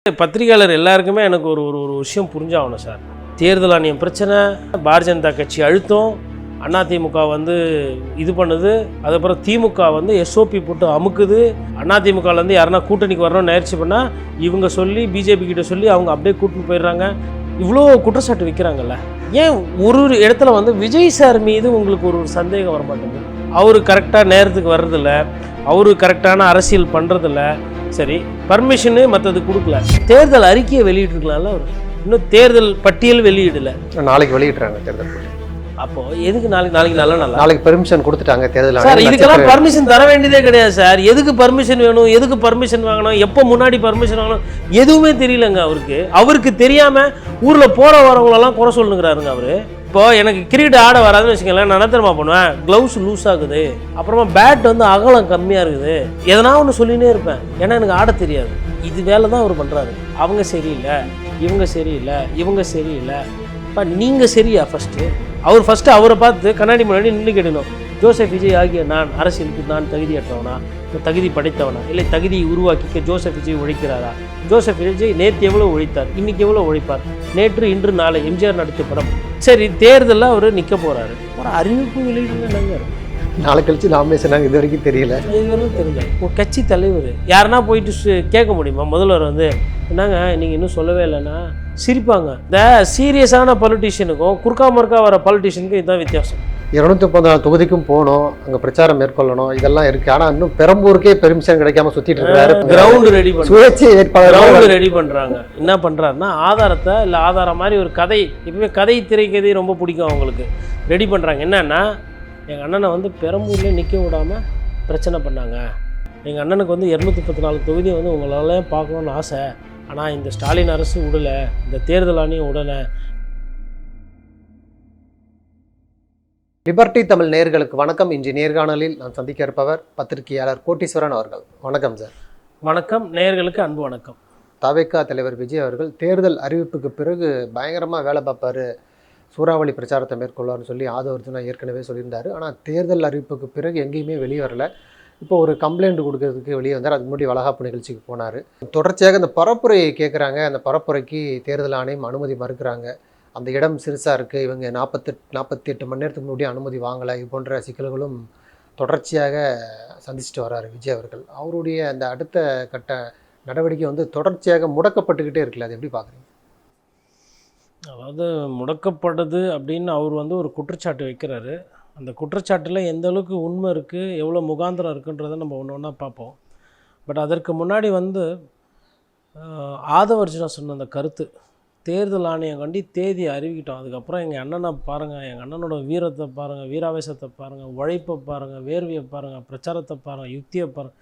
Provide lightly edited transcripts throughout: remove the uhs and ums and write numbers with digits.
பத்திரிகையாளர் எல்லாருக்குமே எனக்கு ஒரு ஒரு ஒரு விஷயம் புரிஞ்சாகணும் சார். தேர்தல் ஆணையம் பிரச்சனை, பாரதிய ஜனதா கட்சி அழுத்தம், அதிமுக வந்து இது பண்ணுது, அதுக்கப்புறம் திமுக வந்து எஸ்ஓபி போட்டு அமுக்குது. அதிமுகலேருந்து யாருன்னா கூட்டணிக்கு வரணும்னு முயற்சி பண்ணால் இவங்க சொல்லி பிஜேபி கிட்ட சொல்லி அவங்க அப்படியே கூட்டின்னு போயிடுறாங்க. இவ்வளோ குற்றச்சாட்டு வைக்கிறாங்கல்ல, ஏன் ஒரு ஒரு இடத்துல வந்து விஜய் சார் மீது உங்களுக்கு ஒரு சந்தேகம் வர மாட்டேங்குது? அவரு கரெக்டாக நேரத்துக்கு வர்றதில்ல, அவரு கரெக்டான அரசியல் பண்ணுறதில்ல. சரி, பர்மிஷனு மற்றது கொடுக்கல, தேர்தல் அறிக்கையை வெளியிட்டிருக்கலாம்ல அவர். இன்னும் தேர்தல் பட்டியல் வெளியிடலை, நாளைக்கு வெளியிடுறாங்க தேர்தல் பட்டியல். அப்போ எதுக்கு நாளைக்கு நாளைக்கு பெர்மிஷன் கொடுத்துட்டாங்க தேர்தல் சார். இதுக்கெல்லாம் பர்மிஷன் தர வேண்டியதே கிடையாது சார். எதுக்கு பர்மிஷன் வேணும், எதுக்கு பர்மிஷன் வாங்கணும், எப்போ முன்னாடி பர்மிஷன் வாங்கணும், எதுவுமே தெரியலங்க அவருக்கு தெரியாம ஊர்ல போற வரவங்களெல்லாம் குறை சொல்லுங்கிறாருங்க அவரு. இப்போ எனக்கு கிரிக்கெட் ஆட வராதுன்னு வச்சுக்கோங்களேன், நான் என்ன தெரியுமா பண்ணுவேன், க்ளவுஸ் லூஸ் ஆகுது, அப்புறமா பேட் வந்து அகலம் கம்மியா இருக்குது, எதனா ஒன்று சொல்லினே இருப்பேன். ஏன்னா எனக்கு ஆட தெரியாது. இது வேலை தான் அவர் பண்றாரு. அவங்க சரியில்லை, இவங்க சரியில்லை, இவங்க சரியில்லை. இப்போ நீங்க சரியா? ஃபர்ஸ்ட் அவரை பார்த்து கண்ணாடி முன்னாடி நின்று கேட்கணும், ஜோசப் விஜய் ஆகிய நான் அரசியலுக்கு நான் தகுதியற்றவனா, தகுதி படைத்தவனா, இல்லை தகுதியை உருவாக்கிக்க ஜோசப் விஜய் உழைக்கிறாரா? ஜோசப் விஜய் நேற்று எவ்வளோ உழைத்தார், இன்னைக்கு எவ்வளோ உழைப்பார், நேற்று இன்று நாளை எம்ஜிஆர் நடித்த படம். சரி, தேர்தலில் அவர் நிற்க போகிறாரு, ஒரு அறிவிப்பு வெளியிடுங்க. நாளை கழிச்சு நாமினேஷன் இது வரைக்கும் தெரியல, இதுவரைக்கும் தெரியல. ஒரு கட்சி தலைவர் யாருன்னா போயிட்டு கேட்க முடியுமா? முதல்வர் வந்து என்னங்க நீங்கள் இன்னும் சொல்லவே இல்லைன்னா சிரிப்பாங்க. இந்த சீரியஸான பொலிட்டிஷியனுக்கும் குறுக்கா மறுக்கா வர பொலிட்டிஷியனுக்கும் இதுதான் வித்தியாசம். 214 தொகுதிக்கும் போகணும், அங்கே பிரச்சாரம் மேற்கொள்ளணும், இதெல்லாம் இருக்குது. ஆனால் இன்னும் பெரம்பூருக்கே பெர்மிஷன் கிடைக்காம சுற்றிட்டு இருக்காரு. கிரவுண்டு ரெடி சுயேட்சை வேட்பாளர் ரெடி பண்ணுறாங்க. என்ன பண்ணுறாருன்னா, ஆதாரத்தை இல்லை ஆதாரம் மாதிரி ஒரு கதை, இப்போவே கதை திரைக்கதை ரொம்ப பிடிக்கும் அவங்களுக்கு, ரெடி பண்ணுறாங்க. என்னன்னா, எங்கள் அண்ணனை வந்து பெரம்பூர்லேயே நிற்க விடாமல் பிரச்சனை பண்ணாங்க, எங்கள் அண்ணனுக்கு வந்து 214 தொகுதியை வந்து உங்களாலே பார்க்கணுன்னு ஆசை, ஆனால் இந்த ஸ்டாலின் அரசு விடலை, இந்த தேர்தல் ஆணையம் விடலை. லிபர்டி தமிழ் நேயர்களுக்கு வணக்கம். இன்று நேர்காணலில் நான் சந்திக்க இருப்பவர் பத்திரிகையாளர் கோட்டீஸ்வரன் அவர்கள். வணக்கம் சார். வணக்கம் நேயர்களுக்கு அன்பு வணக்கம். தவேகா தலைவர் விஜய் அவர்கள் தேர்தல் அறிவிப்புக்கு பிறகு பயங்கரமாக வேலை பார்ப்பார், சூறாவளி பிரச்சாரத்தை மேற்கொள்வார்னு சொல்லி ஆதவர்ஜுனா ஏற்கனவே சொல்லியிருந்தார். ஆனால் தேர்தல் அறிவிப்புக்கு பிறகு எங்கேயுமே வெளியே வரல. இப்போ ஒரு கம்ப்ளைண்ட் கொடுக்கறதுக்கு வெளியே வந்தார். அதுக்கு முன்னாடி வளகாப்பு நிகழ்ச்சிக்கு போனார். தொடர்ச்சியாக இந்த பரப்புரையை கேட்குறாங்க, அந்த பரப்புரைக்கு தேர்தல் ஆணையம் அனுமதி மறுக்கிறாங்க. அந்த இடம் சிறுசாக இருக்குது, இவங்க 48 மணி நேரத்துக்கு முன்னாடி அனுமதி வாங்கலை, இது போன்ற சிக்கல்களும் தொடர்ச்சியாக சந்திச்சுட்டு வர்றாரு விஜய் அவர்கள். அவருடைய அந்த அடுத்த கட்ட நடவடிக்கை வந்து தொடர்ச்சியாக முடக்கப்பட்டுக்கிட்டே இருக்குல்ல, அது எப்படி பார்க்குறீங்க? அதாவது முடக்கப்படுது அப்படின்னு அவர் வந்து ஒரு குற்றச்சாட்டு வைக்கிறாரு. அந்த குற்றச்சாட்டில் எந்த அளவுக்கு உண்மை இருக்குது, எவ்வளோ முகாந்திரம் இருக்குன்றதை நம்ம ஒன்று ஒன்றா பார்ப்போம். பட் அதற்கு முன்னாடி வந்து ஆதவர்ஜுனா சொன்ன அந்த கருத்து, தேர்தல் ஆணையம் கண்டி தேதியை அறிவிக்கிட்டோம், அதுக்கப்புறம் எங்கள் அண்ணனை பாருங்கள், எங்கள் அண்ணனோட வீரத்தை பாருங்கள், வீராவேசத்தை பாருங்கள், உழைப்பை பாருங்கள், வேர்வையை பாருங்கள், பிரச்சாரத்தை பாருங்கள், யுக்தியை பாருங்கள்.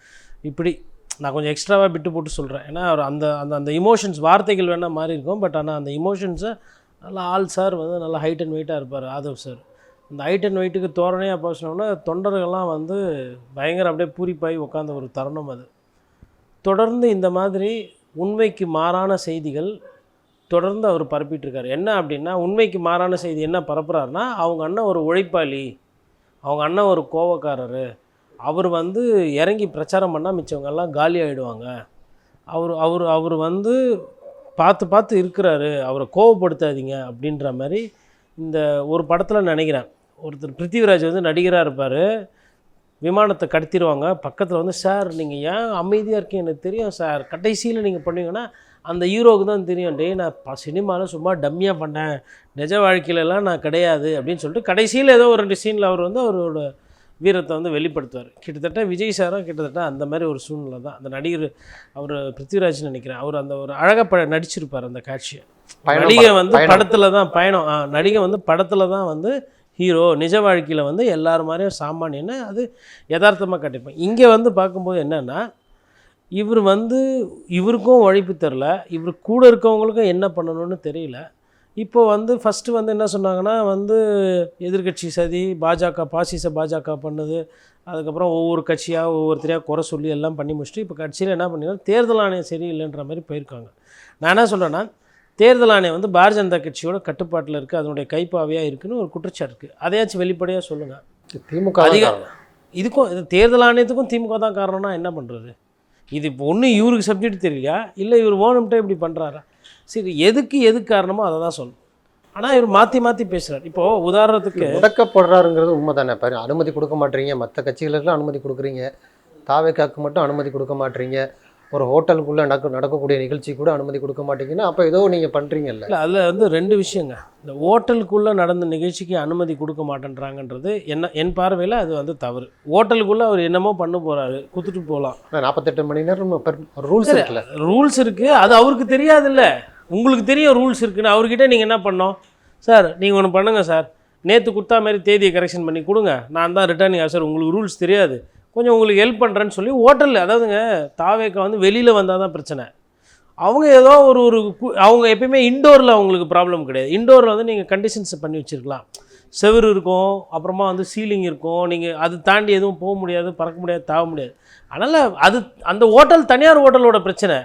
இப்படி நான் கொஞ்சம் எக்ஸ்ட்ராவாக விட்டு போட்டு சொல்கிறேன். ஏன்னா அவர் அந்த அந்த அந்த இமோஷன்ஸ், வார்த்தைகள் வேணால் மாறி இருக்கும், பட் ஆனால் அந்த இமோஷன்ஸை நல்லா ஆள் சார் வந்து நல்லா ஹைட் அண்ட் வெயிட்டாக இருப்பார் ஆதவ் சார். அந்த ஹைட் அண்ட் வெயிட்டுக்கு தோரணையாக பேசினோன்னா தொண்டர்கள்லாம் வந்து பயங்கர அப்படியே பூரிப்பாகி உட்காந்த ஒரு தருணம் அது. தொடர்ந்து இந்த மாதிரி உண்மைக்கு மாறான செய்திகள் தொடர்ந்து அவர் பரப்பிட்டுருக்காரு. என்ன அப்படின்னா, உண்மைக்கு மாறான செய்தி என்ன பரப்புகிறாருன்னா, அவங்க அண்ணன் ஒரு உழைப்பாளி, அவங்க அண்ணன் ஒரு கோவக்காரர், அவர் வந்து இறங்கி பிரச்சாரம் பண்ணால் மிச்சவங்கெல்லாம் காலி ஆகிடுவாங்க, அவர் வந்து பார்த்து இருக்கிறாரு, அவரை கோவப்படுத்தாதீங்க அப்படின்ற மாதிரி. இந்த ஒரு படத்தில் நினைக்கிறேன், ஒருத்தர் பிருத்திவிராஜ் வந்து நடிகராக இருப்பார், விமானத்தை கடத்திடுவாங்க, பக்கத்தில் வந்து சார் நீங்கள் ஏன் அமைதியாக இருக்கீங்க, எனக்கு தெரியும் சார், கடைசியில் நீங்கள் பண்ணுவீங்கன்னா அந்த ஹீரோவுக்கு தான் தெரியும், டே நான் சினிமாவில் சும்மா டம்மியாக பண்ணேன், நிஜ வாழ்க்கையிலலாம் நான் கிடையாது அப்படின்னு சொல்லிட்டு கடைசியில் ஏதோ ஒரு 2 சீனில் அவர் வந்து அவரோட வீரத்தை வந்து வெளிப்படுத்துவார். கிட்டத்தட்ட விஜய் சாரும் கிட்டத்தட்ட அந்த மாதிரி ஒரு சூழ்நிலை தான் அந்த நடிகர். அவர் பிருத்திவிராஜ்னு நினைக்கிறேன், அவர் அந்த ஒரு அழகாக நடிச்சிருப்பார் அந்த காட்சியை. நடிகை வந்து படத்தில் தான் பயணம், நடிகை வந்து படத்தில் தான் வந்து ஹீரோ, நிஜ வாழ்க்கையில் வந்து எல்லாரும் மாதிரியும் சாமானியன்னு அது யதார்த்தமாக காட்டியிருப்பேன். இங்கே வந்து பார்க்கும்போது என்னென்னா, இவர் வந்து இவருக்கும் உழைப்பு தெரில, இவர் கூட இருக்கவங்களுக்கும் என்ன பண்ணணும்னு தெரியல. இப்போ வந்து ஃபஸ்ட்டு வந்து என்ன சொன்னாங்கன்னா, வந்து எதிர்கட்சி சதி, பாஜக பாசிச பாஜக பண்ணுது, அதுக்கப்புறம் ஒவ்வொரு கட்சியாக ஒவ்வொருத்தரையாக குறை சொல்லி எல்லாம் பண்ணி முடிச்சுட்டு இப்போ கட்சியில் என்ன பண்ணிங்கன்னா தேர்தல் ஆணையம் சரியில்லைன்ற மாதிரி போயிருக்காங்க. நான் என்ன சொல்கிறேன்னா, தேர்தல் ஆணையம் வந்து பாரதிய ஜனதா கட்சியோட கட்டுப்பாட்டில் இருக்குது, அதனுடைய கைப்பாவையாக இருக்குதுன்னு ஒரு குற்றச்சாட்டு இருக்குது. அதையாச்சும் வெளிப்படையாக சொல்லுங்கள். திமுக இதுக்கும் தேர்தல் ஆணையத்துக்கும் திமுக தான் காரணம்னா என்ன பண்ணுறது? இது இப்போ ஒன்று இவருக்கு சப்ஜெக்ட் தெரியலையா, இல்லை இவர் ஓனம்கிட்ட இப்படி பண்ணுறாரா? சரி, எது காரணமோ அதை தான் சொல்லணும். ஆனால் இவர் மாற்றி மாற்றி பேசுகிறார். இப்போது உதாரணத்துக்கு முடக்கப்படுறாருங்கிறது உண்மை தானே. பாரு, அனுமதி கொடுக்க மாட்டீங்க, மற்ற கட்சிகளுக்கெல்லாம் அனுமதி கொடுக்குறீங்க, தாவேக்காக்கு மட்டும் அனுமதி கொடுக்க மாட்டீங்க, ஒரு ஹோட்டலுக்குள்ளே நடக்கக்கூடிய நிகழ்ச்சி கூட அனுமதி கொடுக்க மாட்டீங்கன்னா அப்போ ஏதோ நீங்கள் பண்ணுறீங்கல்ல. இல்லை, அதில் வந்து 2 விஷயங்க. இந்த ஹோட்டலுக்குள்ளே நடந்த நிகழ்ச்சிக்கு அனுமதி கொடுக்க மாட்டேன்றாங்கன்றது என் பார்வையில் அது வந்து தவறு. ஹோட்டலுக்குள்ளே அவர் என்னமோ பண்ண போகிறாரு, குத்துட்டு போகலாம். 48 மணி நேரம் ரூல்ஸ் இருக்குல்ல. ரூல்ஸ் இருக்குது, அது அவருக்கு தெரியாதுல்ல. உங்களுக்கு தெரியும் ரூல்ஸ் இருக்குன்னு. அவர்கிட்ட நீங்கள் என்ன பண்ணோம், சார் நீங்கள் ஒன்று பண்ணுங்கள் சார், நேற்று கொடுத்தா மாதிரி தேதியை கரெக்ஷன் பண்ணி கொடுங்க, நான் தான் ரிட்டர்னிங் ஆஃபீஸர், உங்களுக்கு ரூல்ஸ் தெரியாது, கொஞ்சம் உங்களுக்கு ஹெல்ப் பண்ணுறேன்னு சொல்லி ஹோட்டலில், அதாவதுங்க தாவேக்கா வந்து வெளியில் வந்தால் தான் பிரச்சனை. அவங்க ஏதோ அவங்க எப்பயுமே இண்டோரில் அவங்களுக்கு ப்ராப்ளம் கிடையாது. இண்டோரில் வந்து நீங்கள் கண்டிஷன்ஸ் பண்ணி வச்சுருக்கலாம். செவுரு இருக்கும், அப்புறமா வந்து சீலிங் இருக்கும், நீங்கள் அது தாண்டி எதுவும் போக முடியாது, பறக்க முடியாது, தாவ முடியாது. அதனால் அது அந்த ஹோட்டல் தனியார் ஹோட்டலோட பிரச்சனை.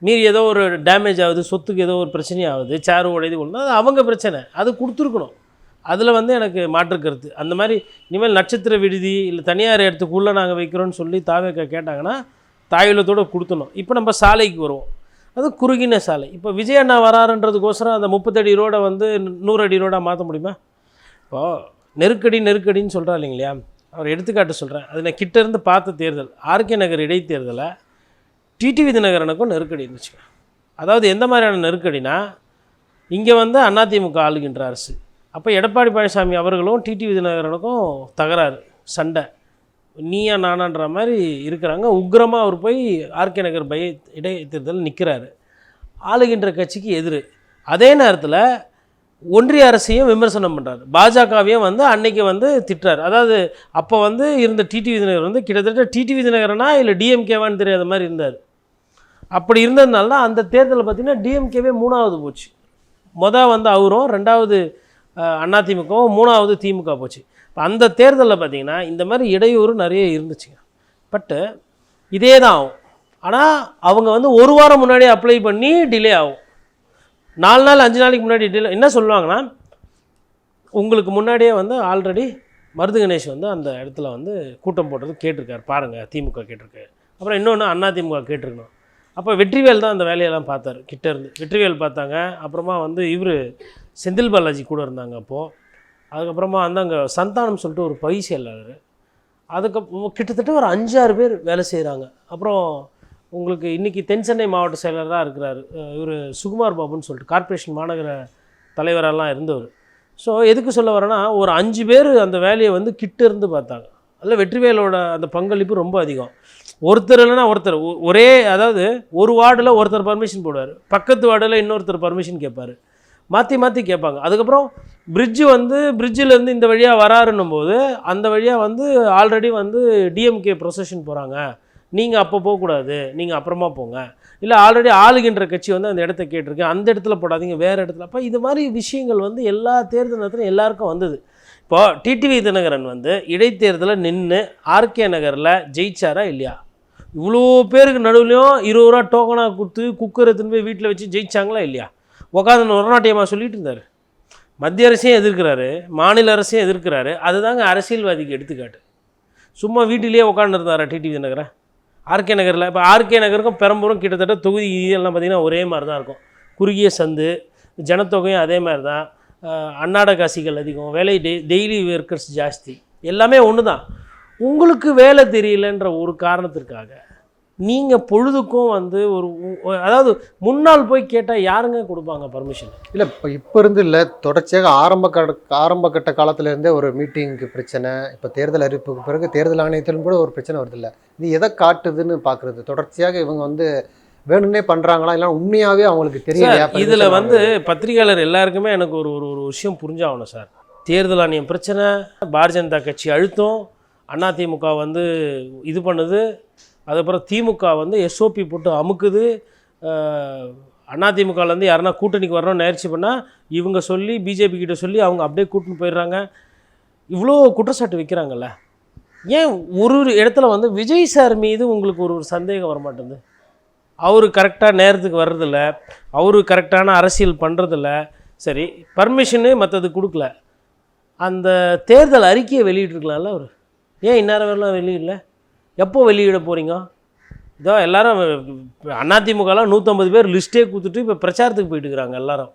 மீறி ஏதோ ஒரு டேமேஜ் ஆகுது, சொத்துக்கு ஏதோ ஒரு பிரச்சனையாகுது, சேர் உடையது கொண்டு அது அவங்க பிரச்சனை, அது கொடுத்துருக்கணும். அதில் வந்து எனக்கு மாற்று கருத்து. அந்த மாதிரி இனிமேல் நட்சத்திர விடுதி இல்லை தனியார் இடத்துக்குள்ளே நாங்கள் வைக்கிறோன்னு சொல்லி தாவேக்கா கேட்டாங்கன்னா தாயுள்ளத்தோடு கொடுத்துணும். இப்போ நம்ம சாலைக்கு வருவோம், அது குறுகின சாலை. இப்போ விஜய் அண்ணா வராருன்றதுக்கோசரம் அந்த 30 அடி ரோடை வந்து 100 அடி ரோடாக மாற்ற முடியுமா? இப்போது நெருக்கடின்னு சொல்கிறா இல்லைங்களா, அவர் எடுத்துக்காட்டு சொல்கிறேன். அது நான் கிட்டேருந்து பார்த்த தேர்தல், ஆர்கே நகர் இடைத்தேர்தலை டிடிவி தினகரனுக்கும் நெருக்கடி இருந்துச்சு. அதாவது எந்த மாதிரியான நெருக்கடினா, இங்கே வந்து அதிமுக ஆளுகின்ற அரசு, அப்போ எடப்பாடி பழனிசாமி அவர்களும் டிடிவி தினகரனுக்கும் தகராறு, சண்டை, நீயா நானான்ற மாதிரி இருக்கிறாங்க. உக்கிரமாக அவர் போய் ஆர்கே நகர் இடைத்தேர்தல் நிற்கிறாரு, ஆளுகின்ற கட்சிக்கு எதிர். அதே நேரத்தில் ஒன்றிய அரசையும் விமர்சனம் பண்ணுறாரு, பாஜகவையும் வந்து அன்னைக்கு வந்து திட்டுறாரு. அதாவது அப்போ வந்து இருந்த டிடிவி தினகரன் வந்து கிட்டத்தட்ட டிடிவி தினகரனா இல்லை டிஎம்கேவான்னு தெரியாத மாதிரி இருந்தார். அப்படி இருந்ததுனால தான் அந்த தேர்தலில் பார்த்திங்கன்னா டிஎம்கேவே 3வது போச்சு. வந்து அவரும் 2வது அதிமுகவும் 3வது திமுக போச்சு. இப்போ அந்த தேர்தலில் பார்த்திங்கன்னா இந்த மாதிரி இடையூறு நிறைய இருந்துச்சுங்க. பட்டு இதே தான் ஆகும். ஆனால் அவங்க வந்து 1 வாரம் முன்னாடியே அப்ளை பண்ணி டிலே ஆகும். 4 நாள் 5 நாளைக்கு முன்னாடி டிலே. என்ன சொல்லுவாங்கன்னா, உங்களுக்கு முன்னாடியே வந்து ஆல்ரெடி மருது கணேஷ் வந்து அந்த இடத்துல வந்து கூட்டம் போட்டது கேட்டிருக்காரு பாருங்கள், திமுக கேட்டிருக்கு. அப்புறம் இன்னொன்று அதிமுக கேட்டிருக்கணும். அப்போ வெற்றிவேல் தான் அந்த வேலையெல்லாம் பார்த்தார் கிட்டேருந்து. வெற்றிவேல் பார்த்தாங்க. அப்புறமா வந்து இவர் செந்தில் பாலாஜி கூட இருந்தாங்க அப்போது. அதுக்கப்புறமா வந்து அங்கே சந்தானம் சொல்லிட்டு ஒரு பை செயலாளர், அதுக்கப்புறம் கிட்டத்தட்ட ஒரு 5-6 பேர் வேலை செய்கிறாங்க. அப்புறம் உங்களுக்கு இன்றைக்கி தென் சென்னை மாவட்ட செயலராக இருக்கிறார் இவர் சுகுமார் பாபுன்னு சொல்லிட்டு கார்ப்பரேஷன் மாநகர தலைவரெல்லாம் இருந்தவர். ஸோ எதுக்கு சொல்ல வரேன்னா, ஒரு 5 பேர் அந்த வேலையை வந்து கிட்ட இருந்து பார்த்தாங்க. அதில் வெற்றிவேலோட அந்த பங்களிப்பு ரொம்ப அதிகம். ஒருத்தர் இல்லைன்னா ஒருத்தர், ஒரே அதாவது ஒரு வார்டில் ஒருத்தர் பர்மிஷன் போடுவார், பக்கத்து வார்டில் இன்னொருத்தர் பர்மிஷன் கேட்பார், மாற்றி கேட்பாங்க. அதுக்கப்புறம் பிரிட்ஜிலேருந்து இந்த வழியாக வராருன்னும் போது அந்த வழியாக வந்து ஆல்ரெடி வந்து டிஎம்கே ப்ரொசஷன் போகிறாங்க, நீங்கள் அப்போ போகக்கூடாது, நீங்கள் அப்புறமா போங்க, இல்லை ஆல்ரெடி ஆளுகின்ற கட்சி வந்து அந்த இடத்த கேட்டிருக்கேன், அந்த இடத்துல போடாதீங்க, வேறு இடத்துல. அப்போ இது மாதிரி விஷயங்கள் வந்து எல்லா தேர்தல் நேரத்திலும் எல்லாருக்கும் வந்தது. இப்போ டிடிவி தினகரன் வந்து இடைத்தேர்தலில் நின்று ஆர்கே நகரில் ஜெயிச்சாரா இல்லையா? இவ்வளோ பேருக்கு நடுவுலையும் 20 ரூபா டோக்கனாக கொடுத்து குக்கர் எடுத்துன்னு போய் வீட்டில் வச்சு ஜெயிச்சாங்களா இல்லையா? உட்காந்து ஒரநாட்டியமாக சொல்லிட்டு இருந்தார். மத்திய அரசையும் எதிர்க்கிறாரு, மாநில அரசையும் எதிர்க்கிறாரு. அதுதாங்க அரசியல்வாதிக்கு எடுத்துக்காட்டு. சும்மா வீட்டிலேயே உட்காந்துருந்தாரா டிடிவி தினகரன்? ஆர்கே நகரில் இப்போ ஆர்கே நகருக்கும் பெரம்பூரும் கிட்டத்தட்ட தொகுதி எல்லாம் பார்த்திங்கன்னா ஒரே மாதிரி தான் இருக்கும். குறுகிய சந்து, ஜனத்தொகையும் அதே மாதிரி தான், அன்னாட காசிகள் அதிகம், வேலை டெய்லி ஒர்க்கர்ஸ் ஜாஸ்தி, எல்லாமே ஒன்று தான். உங்களுக்கு வேலை தெரியலன்ற ஒரு காரணத்திற்காக நீங்கள் பொழுதுக்கும் வந்து அதாவது முன்னால் போய் கேட்டால் யாருங்க கொடுப்பாங்க பர்மிஷன்? இல்லை, இப்போ இருந்து இல்லை, தொடர்ச்சியாக ஆரம்ப கட்ட காலத்திலேருந்தே ஒரு மீட்டிங்க்கு பிரச்சனை, இப்போ தேர்தல் அறிவிப்புக்கு பிறகு தேர்தல் ஆணையத்திலும் கூட ஒரு பிரச்சனை வருது இல்லை? இது எதை காட்டுதுன்னு பார்க்குறது? தொடர்ச்சியாக இவங்க வந்து வேணும்னே பண்ணுறாங்களா, இல்லை உண்மையாகவே அவங்களுக்கு தெரியலையா? இதில் வந்து பத்திரிகையாளர் எல்லாருக்குமே எனக்கு ஒரு விஷயம் புரிஞ்சாகணும் சார். தேர்தல் ஆணையம் பிரச்சனை, பாரதிய ஜனதா கட்சி அழுத்தம், அதிமுக வந்து இது பண்ணுது, அதுக்கப்புறம் திமுக வந்து எஸ்ஓபி போட்டு அமுக்குது, அதிமுகலேருந்து யாருன்னா கூட்டணிக்கு வரணும்னு நேர்ச்சி பண்ணால் இவங்க சொல்லி பிஜேபி கிட்ட சொல்லி அவங்க அப்படியே கூட்டின்னு போயிடுறாங்க. இவ்வளோ குற்றச்சாட்டு வைக்கிறாங்கல்ல, ஏன் ஒரு இடத்துல வந்து விஜய் சார் மீது உங்களுக்கு ஒரு சந்தேகம் வரமாட்டேங்குது? அவர் கரெக்டாக நேரத்துக்கு வர்றதில்ல, அவர் கரெக்டான அரசியல் பண்ணுறதில்ல. சரி, பர்மிஷனு மற்றது கொடுக்கல, அந்த தேர்தல் அறிக்கையை வெளியிட்டிருக்கலாம்ல அவர், ஏன் இந்நேரம் வரலாம் வெளியிடல? எப்போ வெளியிட போகிறீங்க? இதோ எல்லாரும் அதிமுகலாம் 150 பேர் லிஸ்ட்டே கொடுத்துட்டு இப்போ பிரச்சாரத்துக்கு போயிட்டு இருக்கிறாங்க எல்லாரும்.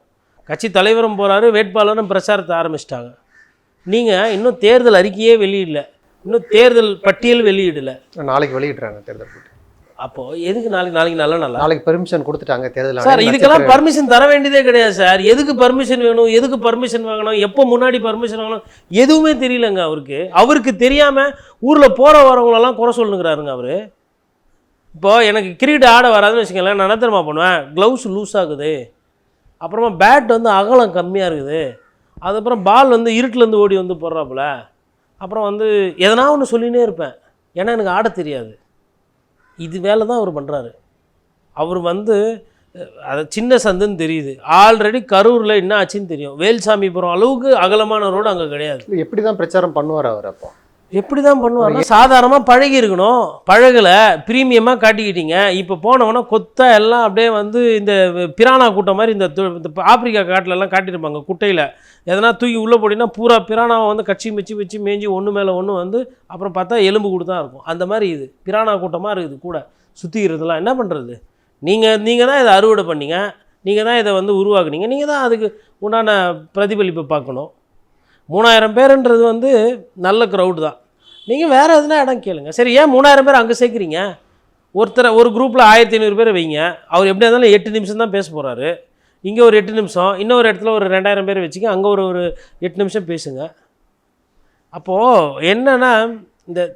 கட்சி தலைவரும் போகிறாரு, வேட்பாளரும் பிரச்சாரத்தை ஆரம்பிச்சிட்டாங்க. நீங்கள் இன்னும் தேர்தல் அறிக்கையே வெளியிடல, இன்னும் தேர்தல் பட்டியல் வெளியிடல. நாளைக்கு வெளியிடுறாங்க தேர்தல் பட்டியல். அப்போது எதுக்கு நாளைக்கு நல்ல நாளா? நாளைக்கு பெர்மிஷன் கொடுத்துட்டாங்க தேர்தல். சார் இதுக்கெல்லாம் பர்மிஷன் தர வேண்டியதே கிடையாது சார். எதுக்கு பர்மிஷன் வேணும், எதுக்கு பர்மிஷன் வாங்கணும், எப்போ முன்னாடி பர்மிஷன் வாங்கணும், எதுவுமே தெரியலங்க அவருக்கு தெரியாமல் ஊரில் போகிற வரவங்களெல்லாம் குறை சொல்லுங்கிறாருங்க அவர். இப்போது எனக்கு கிரிக்கெட் ஆட வராதுன்னு வச்சுக்கோங்களேன், நான் என்ன தெரியுமா பண்ணுவேன், க்ளவுஸ் லூஸ் ஆகுது, அப்புறமா பேட் வந்து அகலம் கம்மியாக இருக்குது, அதுக்கப்புறம் பால் வந்து இருட்டிலேருந்து ஓடி வந்து போடுறாப்புல, அப்புறம் வந்து எதனா ஒன்று சொல்லினே இருப்பேன். ஏன்னா எனக்கு ஆட தெரியாது. இது வேலை தான் அவர் பண்ணுறாரு. அவர் வந்து அது சின்ன சந்துன்னு தெரியுது, ஆல்ரெடி கரூரில் என்ன ஆச்சுன்னு தெரியும், வேல்சாமிபுரம் அளவுக்கு அகலமான ரோடு அங்கே கிடையாது. எப்படி தான் பிரச்சாரம் பண்ணுவார் அவர்? அப்போ எப்படி தான் பண்ணுவாங்க? சாதாரணமாக பழகி இருக்கணும், பழகலை, ப்ரீமியமாக காட்டிக்கிட்டீங்க. இப்போ போனவொன்னா கொத்தா எல்லாம் அப்படியே வந்து இந்த பிரானா கூட்டம் மாதிரி இந்த ஆப்பிரிக்கா காட்டிலெல்லாம் காட்டியிருப்பாங்க. குட்டையில் எதனா தூக்கி உள்ளே போட்டிங்கன்னா பூரா பிரானாவை வந்து கட்சி வச்சு மேய்ஞ்சி ஒன்று மேலே ஒன்று வந்து அப்புறம் பார்த்தா எலும்பு கூட தான் இருக்கும். அந்த மாதிரி இது பிரானா கூட்டமாக இருக்குது கூட சுற்றிக்கிறதுலாம். என்ன பண்ணுறது? நீங்கள் தான் இதை அறுவடை பண்ணீங்க, நீங்கள் தான் இதை வந்து உருவாக்குனீங்க, நீங்கள் தான் அதுக்கு உண்டான பிரதிபலிப்பை பார்க்கணும். 3000 பேருன்றது வந்து நல்ல க்ரௌடு தான். நீங்கள் வேறு எதுனா இடம் கேளுங்க. சரி, ஏன் 3000 பேர் அங்கே சேர்க்குறீங்க? ஒரு குரூப்பில் 1500 பேர் வைங்க. அவர் எப்படியா இருந்தாலும் 8 நிமிஷம் தான் பேச போகிறாரு. இங்கே ஒரு 8 நிமிஷம், இன்னொரு இடத்துல ஒரு 2000 பேர் வச்சுக்க, அங்கே ஒரு 8 நிமிஷம் பேசுங்க. அப்போது என்னென்னா, இந்த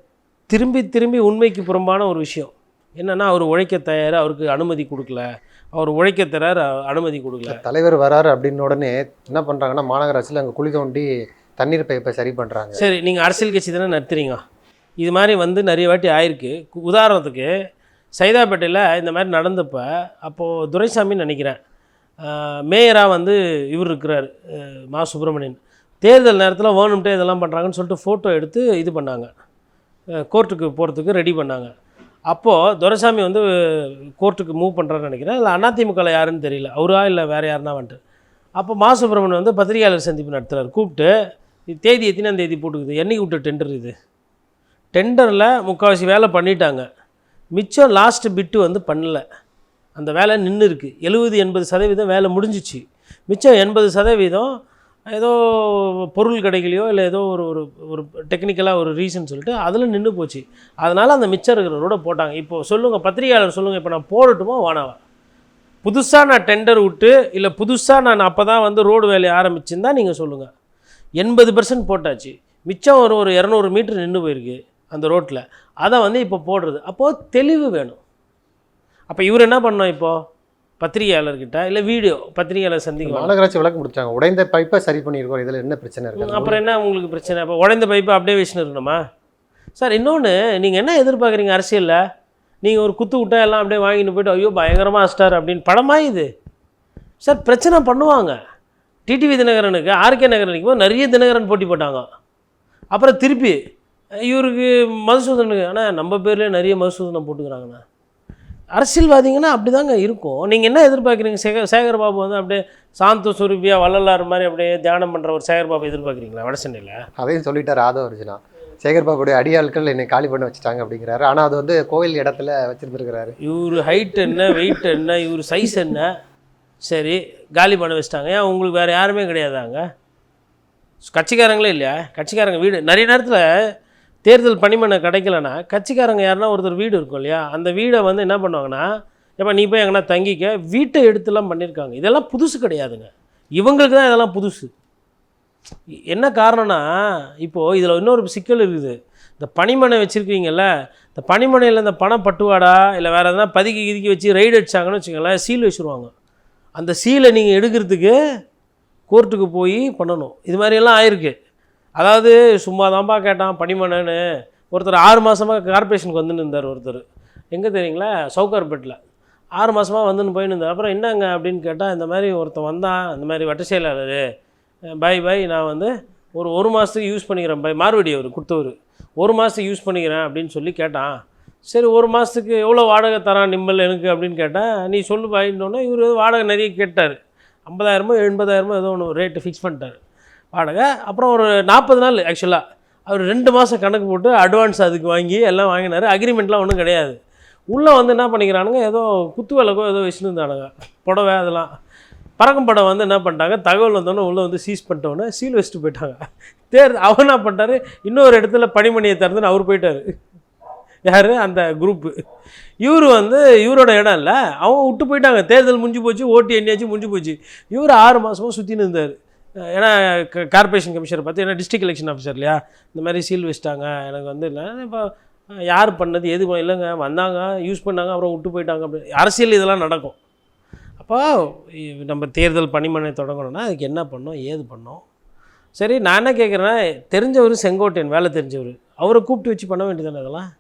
திரும்பி உண்மைக்கு புறம்பான ஒரு விஷயம் என்னென்னா, அவர் உழைக்க தயார், அவருக்கு அனுமதி கொடுக்கல, அவர் உழைக்க தரார், அனுமதி கொடுக்கல. தலைவர் வராரு அப்படின்னு உடனே என்ன பண்ணுறாங்கன்னா, மாநகராட்சியில் அங்கே குழி தோண்டி தண்ணீர் பைப்பை சரி பண்ணுறாங்க. சரி, நீங்கள் அரசியல் கட்சி தானே நடத்துறீங்க, இது மாதிரி வந்து நிறைய வாட்டி ஆயிருக்கு. உதாரணத்துக்கு சைதாப்பேட்டையில் இந்த மாதிரி நடந்தப்போ, அப்போது துரைசாமின்னு நினைக்கிறேன், மேயராக வந்து இவர் இருக்கிறார், மா சுப்பிரமணியன். தேர்தல் நேரத்தில் வேணும்ட்டே இதெல்லாம் பண்ணுறாங்கன்னு சொல்லிட்டு ஃபோட்டோ எடுத்து இது பண்ணாங்க, கோர்ட்டுக்கு போகிறதுக்கு ரெடி பண்ணாங்க. அப்போது துரைசாமி வந்து கோர்ட்டுக்கு மூவ் பண்ணுறான்னு நினைக்கிறேன், இல்லை அதிமுகவில் யாருன்னு தெரியல, அவரா இல்லை வேறு யாருன்னா வந்துட்டு. அப்போ மா சுப்பிரமணியன் வந்து பத்திரிகையாளர் சந்திப்பு நடத்துகிறார். கூப்பிட்டு தேதி எத்தனாம் தேதி போட்டுக்குது, என்றைக்கு விட்ட டெண்டர் இது, டெண்டரில் முக்கால்வாசி வேலை பண்ணிட்டாங்க, மிச்சம் லாஸ்ட் பிட்டு வந்து பண்ணலை, அந்த வேலை நின்று இருக்குது. 70-80% வேலை முடிஞ்சிச்சு, மிச்சம் 80% ஏதோ பொருள் கிடைக்கலையோ இல்லை ஏதோ ஒரு டெக்னிக்கலாக ஒரு ரீசன் சொல்லிட்டு அதில் நின்று போச்சு. அதனால் அந்த மிச்சம் இருக்கிற ரோட போட்டாங்க. இப்போது சொல்லுங்கள், பத்திரிகையாளர் சொல்லுங்கள், இப்போ நான் போடட்டுமா வானாவா? புதுசாக நான் டெண்டர் விட்டு இல்லை புதுசாக நான் அப்போ தான் வந்து ரோடு வேலையை ஆரம்பிச்சுருந்தா நீங்கள் சொல்லுங்கள். 80% போட்டாச்சு, மிச்சம் ஒரு 200 மீட்டர் நின்று போயிருக்கு அந்த ரோட்டில், அதை வந்து இப்போ போடுறது. அப்போது தெளிவு வேணும். அப்போ இவர் என்ன பண்ணோம், இப்போது பத்திரிகையாளர்கிட்ட இல்லை வீடியோ பத்திரிகையாளர் சந்திக்க மாநகராட்சி விளக்கு முடிச்சாங்க, உடைந்த பைப்பை சரி பண்ணியிருக்கோம், இதில் என்ன பிரச்சனை இருக்குது? அப்புறம் என்ன உங்களுக்கு பிரச்சனை? இப்போ உடைந்த பைப்பை அப்படியே வச்சுன்னு இருக்கணுமா சார்? இன்னொன்று, நீங்கள் என்ன எதிர்பார்க்குறீங்க அரசியலில்? நீங்கள் ஒரு குத்து விட்டா எல்லாம் அப்படியே வாங்கிட்டு போய்ட்டு ஐயோ பயங்கரமாக ஸ்டார் அப்படின்னு படமாக இது சார்? பிரச்சனை பண்ணுவாங்க. டிடிவி தினகரனுக்கு ஆர்கே நகரனுக்கு நிறைய தினகரன் போட்டி போட்டாங்க. அப்புறம் திருப்பி இவருக்கு மதுசூதனுக்கு, ஆனால் நம்ம பேர்லேயே நிறைய மதுசூதனம் போட்டுக்கிறாங்கண்ணா. அரசியல்வாதிங்கன்னா அப்படி தாங்க இருக்கும். நீங்கள் என்ன எதிர்பார்க்குறீங்க? சேகர்பாபு வந்து அப்படியே சாந்த சுரூபியா வள்ளலார் மாதிரி அப்படியே தியானம் பண்ணுற ஒரு சேகர்பாபு எதிர்பார்க்குறீங்களா வடசென்னையில்? அதையும் சொல்லிட்டார் ஆதவ அர்ஜுனா. சேகர்பாபுடைய அடியாட்கள் என்னை காலி பண்ண வச்சுட்டாங்க அப்படிங்கிறாரு. ஆனால் அது வந்து கோவில் இடத்துல வச்சுருந்துருக்கிறாரு. இவர் ஹைட் என்ன, வெயிட் என்ன, இவர் சைஸ் என்ன, சரி காலி பண்ண வச்சுட்டாங்க. ஏன் உங்களுக்கு வேறு யாருமே கிடையாதாங்க? கட்சிக்காரங்களே இல்லையா? கட்சிக்காரங்க வீடு நிறைய நேரத்தில் தேர்தல் பணிமனை கிடைக்கலன்னா கட்சிக்காரங்க யாருன்னா ஒருத்தர் வீடு இருக்கும் இல்லையா, அந்த வீடை வந்து என்ன பண்ணுவாங்கன்னா, எப்போ நீ போய் எங்கன்னா தங்கிக்க, வீட்டை எடுத்துலாம் பண்ணியிருக்காங்க. இதெல்லாம் புதுசு கிடையாதுங்க, இவங்களுக்கு தான் இதெல்லாம் புதுசு. என்ன காரணம்னா, இப்போது இதில் இன்னொரு சிக்கல் இருக்குது. இந்த பணிமனை வச்சுருக்கீங்கல்ல, இந்த பணிமனையில் இந்த பணம் பட்டுவாடா இல்லை வேறு எதனா பதுக்கி வச்சு ரைடு அடிச்சாங்கன்னு வச்சுக்கோங்களேன், சீல் வச்சுருவாங்க. அந்த சீலை நீங்கள் எடுக்கிறதுக்கு கோர்ட்டுக்கு போய் பண்ணணும். இது மாதிரியெல்லாம் ஆயிருக்கு. அதாவது சும்மா தான்ப்பா கேட்டான் பணிமனைன்னு. ஒருத்தர் 6 மாதமாக கார்பரேஷனுக்கு வந்துன்னு இருந்தார். ஒருத்தர் எங்கே தெரியுங்களா, சவுகார்பேட்டில் 6 மாதமாக வந்துன்னு போயின்னு இருந்தார். அப்புறம் என்னங்க அப்படின்னு கேட்டால், இந்த மாதிரி ஒருத்தன் வந்தான், இந்த மாதிரி வட்ட செயலாளர், பாய் நான் வந்து ஒரு மாதத்துக்கு யூஸ் பண்ணிக்கிறேன் பாய், மார்வடி அவர் கொடுத்தவர், 1 மாதத்துக்கு யூஸ் பண்ணிக்கிறேன் அப்படின்னு சொல்லி கேட்டான். சரி 1 மாதத்துக்கு எவ்வளோ வாடகை தரான் நிம்மல் எனக்கு அப்படின்னு கேட்டால், நீ சொல்லு பாயின்னொன்னே இவர் வாடகை நிறைய கேட்டார். 50,000 80,000 ஏதோ ஒன்று ரேட்டு ஃபிக்ஸ் பண்ணிட்டார் வாடகை. அப்புறம் ஒரு 40 நாள் ஆக்சுவலாக அவர் 2 மாதம் கணக்கு போட்டு அட்வான்ஸ் அதுக்கு வாங்கி எல்லாம் வாங்கினார். அக்ரிமெண்ட்லாம் ஒன்றும் கிடையாது. உள்ளே வந்து என்ன பண்ணிக்கிறானுங்க, ஏதோ குத்து விளக்கோ ஏதோ வச்சுன்னு இருந்தானுங்க, புடவை அதெல்லாம். பறக்கும் படம் வந்து என்ன பண்ணிட்டாங்க, தகவல் வந்தோன்னே உள்ளே வந்து சீஸ் பண்ணிட்டோன்னே சீல் வச்சுட்டு போயிட்டாங்க. அவர் என்ன பண்ணிட்டாரு, இன்னொரு இடத்துல பனிமணியை திறந்துன்னு அவர் போயிட்டார். யார்? அந்த குரூப்பு. இவர் வந்து இவரோட இடம் இல்லை, அவங்க விட்டு போயிட்டாங்க. தேர்தல் முடிஞ்சு போச்சு, ஓட்டு எண்ணியாச்சும் முடிஞ்சு போச்சு. இவர் 6 மாதமாக சுற்றின்னு இருந்தார். ஏன்னா கார்பரேஷன் கமிஷனர் பார்த்து, ஏன்னா டிஸ்ட்ரிக்ட் எலெக்ஷன் ஆஃபீஸர் இல்லையா, இந்த மாதிரி சீல் வச்சிட்டாங்க, எனக்கு வந்து இல்லை. இப்போ யார் பண்ணது எது இல்லைங்க, வந்தாங்க யூஸ் பண்ணாங்க அப்புறம் விட்டு போயிட்டாங்க. அப்படி அரசியல் இதெல்லாம் நடக்கும். அப்போ நம்ம தேர்தல் பணிமனை தொடங்கணும்னா அதுக்கு என்ன பண்ணோம், ஏது பண்ணோம்? சரி, நான் என்ன கேட்குறேன்னா, தெரிஞ்சவர் செங்கோட்டையன், வேலை தெரிஞ்சவர், அவரை கூப்பிட்டு வச்சு பண்ண வேண்டியதானே இதெல்லாம்,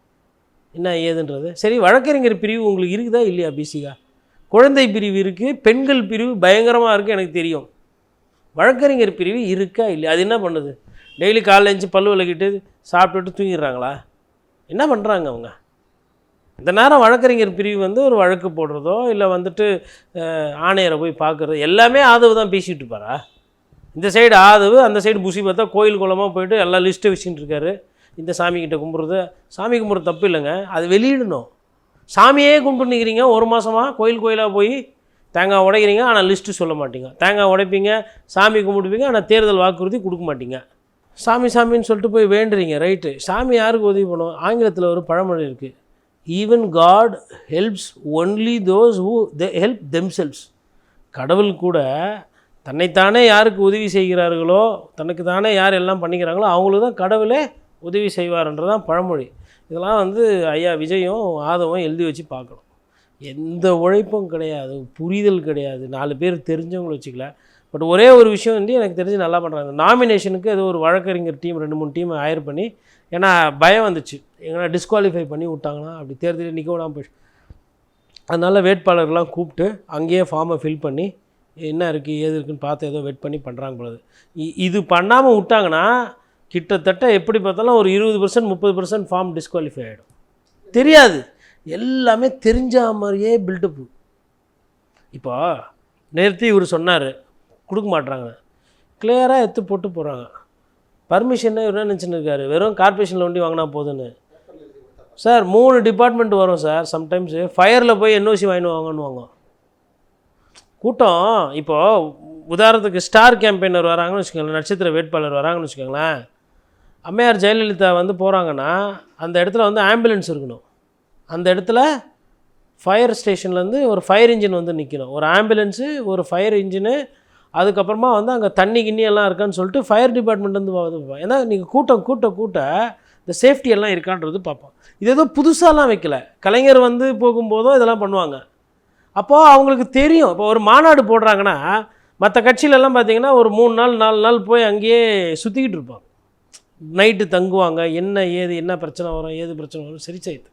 என்ன ஏதுன்றது. சரி, வழக்கறிஞர் பிரிவு உங்களுக்கு இருக்குதா இல்லையா? பிசிகா குழந்தை பிரிவு இருக்குது, பெண்கள் பிரிவு பயங்கரமாக இருக்குது, எனக்கு தெரியும். வழக்கறிஞர் பிரிவு இருக்கா இல்லையா? அது என்ன பண்ணுது? டெய்லி காலைல எழுந்து பல்லு விளக்கிட்டு சாப்பிட்டுட்டு தூங்கிடுறாங்களா? என்ன பண்ணுறாங்க அவங்க? இந்த நேரம் வழக்கறிஞர் பிரிவு வந்து ஒரு வழக்கு போடுறதோ இல்லை வந்துட்டு ஆணையரை போய் பார்க்குறது எல்லாமே ஆதவு தான் பேசிகிட்டு இருப்பாரா? இந்த சைடு ஆதவு, அந்த சைடு புசி பார்த்தா கோயில் குளமாக போயிட்டு எல்லா லிஸ்ட்டை வச்சுட்டு இருக்காரு. இந்த சாமிக்கிட்ட கும்பிட்றது, சாமி கும்பிட்றது தப்பு இல்லைங்க, அது வெளியிடணும். சாமியே கும்பிட்டு நிற்கிறீங்க ஒரு மாதமாக, கோயிலாக போய் தேங்காய் உடைக்கிறீங்க, ஆனால் லிஸ்ட்டு சொல்ல மாட்டீங்க. தேங்காய் உடைப்பீங்க, சாமி கும்பிடுவீங்க, ஆனால் தேர்தல் வாக்குறுதி கொடுக்க மாட்டீங்க. சாமின்னு சொல்லிட்டு போய் வேண்டுறீங்க, ரைட்டு. சாமி யாருக்கு உதவி பண்ணுவோம்? ஆங்கிலத்தில் ஒரு பழமொழி இருக்குது, even God helps only those who help themselves. கடவுள் கூட தன்னைத்தானே யாருக்கு உதவி செய்கிறார்களோ, தனக்கு தானே யார் எல்லாம் பண்ணிக்கிறாங்களோ அவங்களுக்கு தான் கடவுளே உதவி செய்வார்ன்றதான் பழமொழி. இதெல்லாம் வந்து ஐயா விஜயும் ஆதவும் எழுதி வச்சு பார்க்கணும். எந்த உழைப்பும் கிடையாது, புரிதல் கிடையாது, 4 பேர் தெரிஞ்சவங்களை வச்சுக்கல. பட் ஒரே ஒரு விஷயம் வந்து எனக்கு தெரிஞ்சு நல்லா பண்ணுறாங்க. நாமினேஷனுக்கு ஏதோ ஒரு வழக்கறிஞர் டீம் 2-3 டீம் ஹையர் பண்ணி, ஏன்னா பயம் வந்துச்சு, எங்கன்னா டிஸ்குவாலிஃபை பண்ணி விட்டாங்கன்னா அப்படி தேர்தலில் நிற்க விடாமல் போயிடுச்சு. அதனால் வேட்பாளர்கள்லாம் கூப்பிட்டு அங்கேயே ஃபார்மை ஃபில் பண்ணி என்ன இருக்குது ஏது இருக்குதுன்னு பார்த்து ஏதோ வெயிட் பண்ணி பண்ணுறாங்க பொழுது. இது பண்ணாமல் விட்டாங்கன்னா கிட்டத்தட்ட எப்படி பார்த்தாலும் ஒரு 20% 30% ஃபார்ம் டிஸ்குவாலிஃபை ஆகிடும். தெரியாது, எல்லாமே தெரிஞ்ச மாதிரியே பில்டப்பு. இப்போ நேர்த்தி இவர் சொன்னார் கொடுக்க மாட்றாங்க, கிளியராக எடுத்து போட்டு போகிறாங்க. பர்மிஷன் இவர் என்ன நினச்சின்னு இருக்காரு, வெறும் கார்பரேஷனில் வண்டி வாங்கினா போதுன்னு. சார் 3 டிபார்ட்மெண்ட் வரும் சார். சம்டைம்ஸு ஃபயரில் போய் என்ஓசி வாங்கின்னு வாங்கன்னு கூட்டம். இப்போது உதாரணத்துக்கு ஸ்டார் கேம்பெயினர் வராங்கன்னு வச்சுக்கோங்களேன், நட்சத்திர வேட்பாளர் வராங்கன்னு வச்சுக்கோங்களேன். அம்மையார் ஜெயலலிதா வந்து போகிறாங்கன்னா அந்த இடத்துல வந்து ஆம்புலன்ஸ் இருக்கணும். அந்த இடத்துல ஃபயர் ஸ்டேஷன்லேருந்து ஒரு ஃபயர் இன்ஜின் வந்து நிற்கணும், ஒரு ஆம்புலன்ஸு, ஒரு ஃபயர் இன்ஜினு, அதுக்கப்புறமா வந்து அங்கே தண்ணி கிண்ணி எல்லாம் இருக்கான்னு சொல்லிட்டு ஃபயர் டிபார்ட்மெண்ட் வந்து பார்ப்போம். ஏன்னா நீங்கள் கூட்ட இந்த சேஃப்டி எல்லாம் இருக்கான்றது பார்ப்போம். இது ஏதோ புதுசாலாம் வைக்கல, கலைஞர் வந்து போகும்போதும் இதெல்லாம் பண்ணுவாங்க. அப்போது அவங்களுக்கு தெரியும். இப்போ ஒரு மாநாடு போடுறாங்கன்னா மற்ற கட்சியிலெல்லாம் பார்த்திங்கன்னா ஒரு 3 நாள் 4 நாள் போய் அங்கேயே சுற்றிக்கிட்டு இருப்பாங்க, நைட்டு தங்குவாங்க, என்ன பிரச்சனை வரும் ஏது பிரச்சனை வரும் சரி செய்யுது.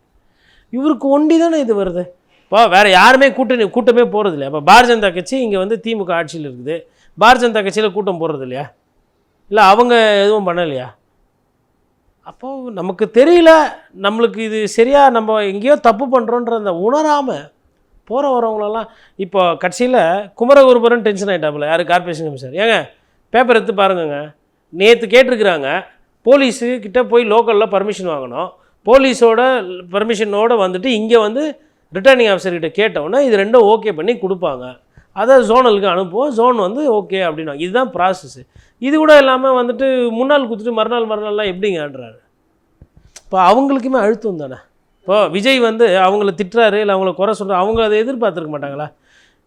இவருக்கு ஒண்டி தானே இது வருது. இப்போ வேறு யாருமே கூட்டமே போகிறது இல்லையா? இப்போ பாரதிய ஜனதா கட்சி இங்கே வந்து திமுக ஆட்சியில் இருக்குது, பாரதிய ஜனதா கட்சியில் கூட்டம் போடுறது இல்லையா? இல்லை அவங்க எதுவும் பண்ணலையா? அப்போது நமக்கு தெரியல, நம்மளுக்கு இது சரியாக நம்ம எங்கேயோ தப்பு பண்ணுறோன்ற அந்த உணராமல் போகிற வரவங்களெல்லாம். இப்போ கட்சியில் குமரகுருபரன் டென்ஷன் ஆகிட்டாப்புல, யார்? Corporation commissioner. ஏங்க பேப்பர் எடுத்து பாருங்கங்க, நேற்று கேட்டிருக்கிறாங்க போலீஸு கிட்டே போய் லோக்கலில் பர்மிஷன் வாங்கணும், போலீஸோட பர்மிஷனோடு வந்துட்டு இங்கே வந்து ரிட்டர்னிங் ஆஃபீஸர்கிட்ட கேட்டவுடனே இது ரெண்டும் ஓகே பண்ணி கொடுப்பாங்க, அதை ஜோனலுக்கு அனுப்புவோம், ஜோன் வந்து ஓகே அப்படின்னா இதுதான் ப்ராசஸ்ஸு. இது கூட இல்லாமல் வந்துட்டு முன்னாள் கொடுத்துட்டு மறுநாள்லாம் எப்படிங்கன்றாரு. இப்போ அவங்களுக்குமே அழுத்தம் தானே. இப்போ விஜய் வந்து அவங்கள திட்டுறாரு இல்லை அவங்கள குறை சொல்கிறார், அவங்க அதை எதிர்பார்த்துருக்க மாட்டாங்களா?